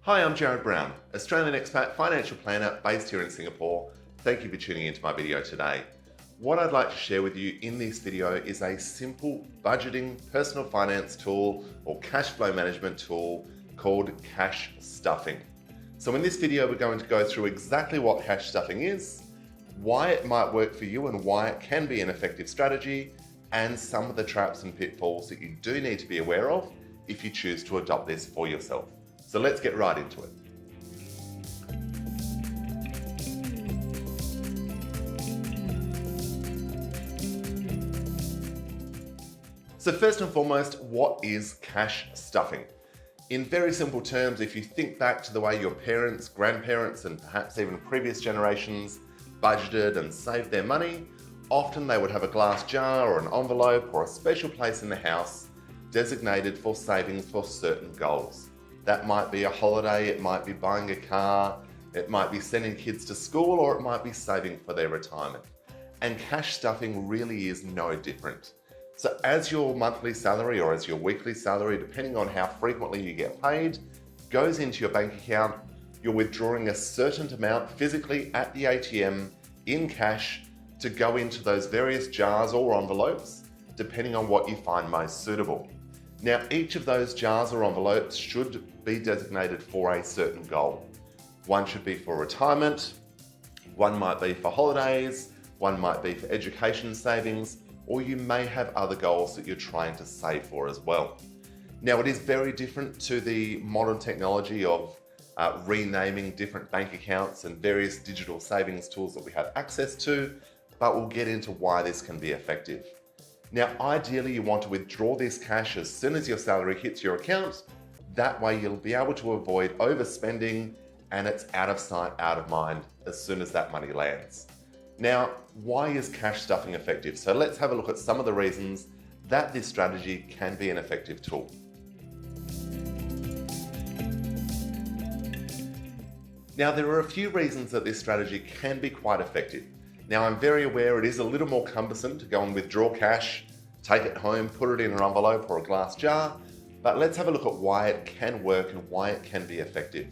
Hi, I'm Jarrad Brown, Australian expat financial planner based here in Singapore. Thank you for tuning into my video today. What I'd like to share with you in this video is a simple budgeting personal finance tool or cash flow management tool called cash stuffing. So in this video, we're going to go through exactly what cash stuffing is, why it might work for you and why it can be an effective strategy, and some of the traps and pitfalls that you do need to be aware of if you choose to adopt this for yourself. So let's get right into it. So first and foremost, what is cash stuffing? In very simple terms, if you think back to the way your parents, grandparents, and perhaps even previous generations budgeted and saved their money, often they would have a glass jar or an envelope or a special place in the house designated for savings for certain goals. That might be a holiday, it might be buying a car, it might be sending kids to school, or it might be saving for their retirement. And cash stuffing really is no different. So as your monthly salary or as your weekly salary, depending on how frequently you get paid, goes into your bank account, you're withdrawing a certain amount physically at the ATM in cash to go into those various jars or envelopes, depending on what you find most suitable. Now, each of those jars or envelopes should be designated for a certain goal. One should be for retirement, one might be for holidays, one might be for education savings, or you may have other goals that you're trying to save for as well. Now, it is very different to the modern technology of renaming different bank accounts and various digital savings tools that we have access to, but we'll get into why this can be effective. Now, ideally, you want to withdraw this cash as soon as your salary hits your account. That way, you'll be able to avoid overspending and it's out of sight, out of mind as soon as that money lands. Now, why is cash stuffing effective? So let's have a look at some of the reasons that this strategy can be an effective tool. Now, there are a few reasons that this strategy can be quite effective. Now, I'm very aware it is a little more cumbersome to go and withdraw cash, take it home, put it in an envelope or a glass jar, but let's have a look at why it can work and why it can be effective.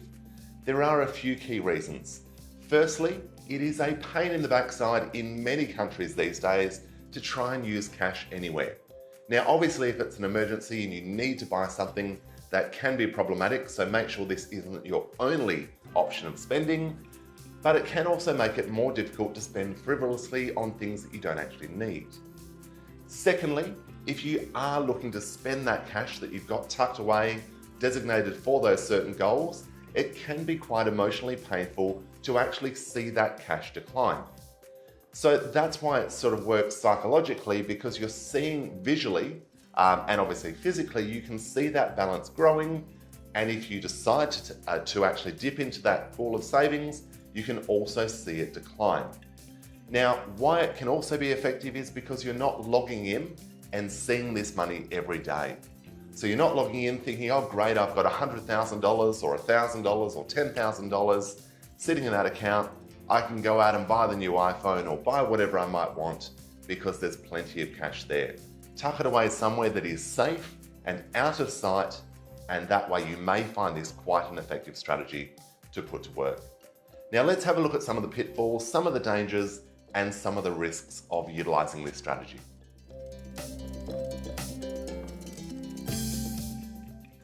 There are a few key reasons. Firstly, it is a pain in the backside in many countries these days to try and use cash anywhere. Now, obviously, if it's an emergency and you need to buy something, that can be problematic, so make sure this isn't your only option of spending. But it can also make it more difficult to spend frivolously on things that you don't actually need. Secondly, if you are looking to spend that cash that you've got tucked away, designated for those certain goals, it can be quite emotionally painful to actually see that cash decline. So that's why it sort of works psychologically, because you're seeing visually and obviously physically, you can see that balance growing. And if you decide to actually dip into that pool of savings, you can also see it decline. Now, why it can also be effective is because you're not logging in and seeing this money every day. So you're not logging in thinking, oh great, I've got $100,000 or $1,000 or $10,000 sitting in that account. I can go out and buy the new iPhone or buy whatever I might want because there's plenty of cash there. Tuck it away somewhere that is safe and out of sight, and that way you may find this quite an effective strategy to put to work. Now let's have a look at some of the pitfalls, some of the dangers, and some of the risks of utilizing this strategy.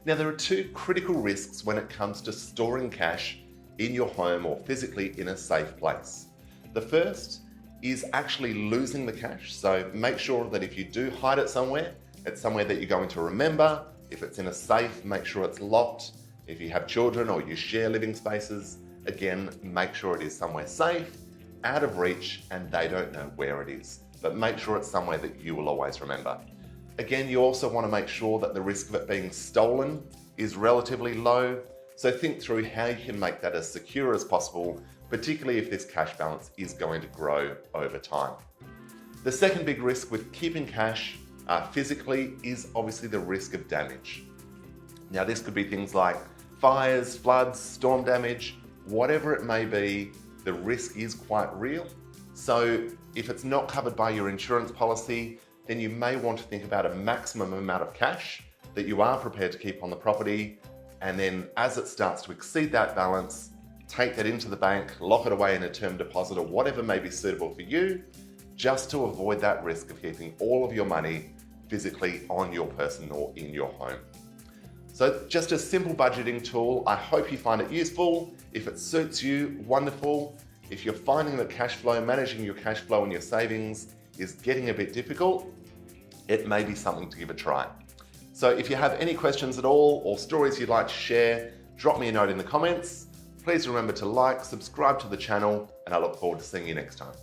Now there are two critical risks when it comes to storing cash in your home or physically in a safe place. The first is actually losing the cash. So make sure that if you do hide it somewhere, it's somewhere that you're going to remember. If it's in a safe, make sure it's locked. If you have children or you share living spaces, again, make sure it is somewhere safe, out of reach, and they don't know where it is. But make sure it's somewhere that you will always remember. Again, you also want to make sure that the risk of it being stolen is relatively low. So think through how you can make that as secure as possible, particularly if this cash balance is going to grow over time. The second big risk with keeping cash physically is obviously the risk of damage. Now, this could be things like fires, floods, storm damage, whatever it may be, the risk is quite real. So if it's not covered by your insurance policy, then you may want to think about a maximum amount of cash that you are prepared to keep on the property and then as it starts to exceed that balance, take that into the bank, lock it away in a term deposit or whatever may be suitable for you, just to avoid that risk of keeping all of your money physically on your person or in your home. So just a simple budgeting tool. I hope you find it useful. If it suits you, wonderful. If you're finding that managing your cash flow and your savings is getting a bit difficult, it may be something to give a try. So if you have any questions at all or stories you'd like to share, drop me a note in the comments. Please remember to like, subscribe to the channel, and I look forward to seeing you next time.